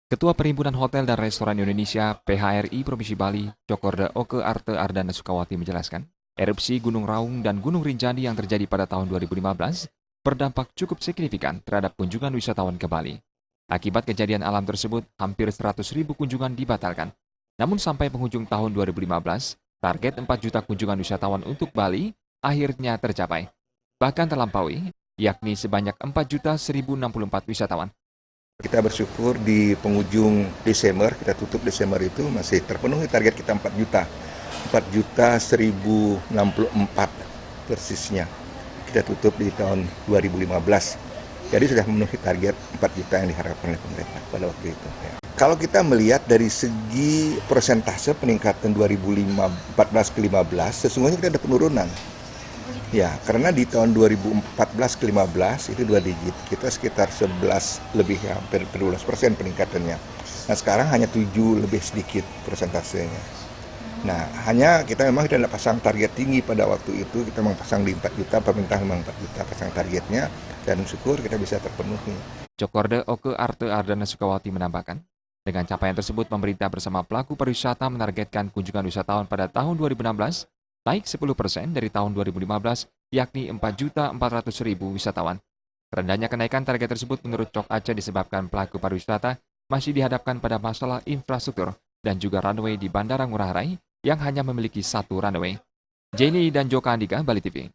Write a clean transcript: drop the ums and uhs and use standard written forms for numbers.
Ketua Perhimpunan Hotel dan Restoran Indonesia (PHRI) Provinsi Bali, Cokorda Oke Arte Ardana Sukawati menjelaskan, erupsi Gunung Raung dan Gunung Rinjani yang terjadi pada tahun 2015 berdampak cukup signifikan terhadap kunjungan wisatawan ke Bali. Akibat kejadian alam tersebut, hampir 100.000 kunjungan dibatalkan. Namun sampai penghujung tahun 2015, target 4 juta kunjungan wisatawan untuk Bali akhirnya tercapai. Bahkan terlampaui, yakni sebanyak 4.164 wisatawan. Kita bersyukur di penghujung Desember, kita tutup Desember itu masih terpenuhi target kita 4 juta. 4 juta 1064 persisnya. Kita tutup di tahun 2015. Jadi sudah memenuhi target 4 juta yang diharapkan oleh pemerintah pada waktu itu. Kalau kita melihat dari segi persentase peningkatan 2014 ke 15, sesungguhnya kita ada penurunan. Ya, karena di tahun 2014 ke 15 itu 2 digit, kita sekitar 11 lebih, hampir 12% peningkatannya. Nah sekarang hanya 7 lebih sedikit persentasenya. Nah hanya kita memang tidak pasang target tinggi pada waktu itu, kita memang pasang di 4 juta, pemerintah memang 4 juta pasang targetnya, dan syukur kita bisa terpenuhi. Cokorda Oke Arte Ardana Sukawati menambahkan, dengan capaian tersebut pemerintah bersama pelaku pariwisata menargetkan kunjungan wisatawan pada tahun 2016 naik 10% dari tahun 2015, yakni 4.400.000 wisatawan. Rendahnya kenaikan target tersebut menurut Cok Aceh disebabkan pelaku pariwisata masih dihadapkan pada masalah infrastruktur dan juga runway di Bandara Ngurah Rai yang hanya memiliki 1 runway. Jenny dan Joka Andika, Bali TV.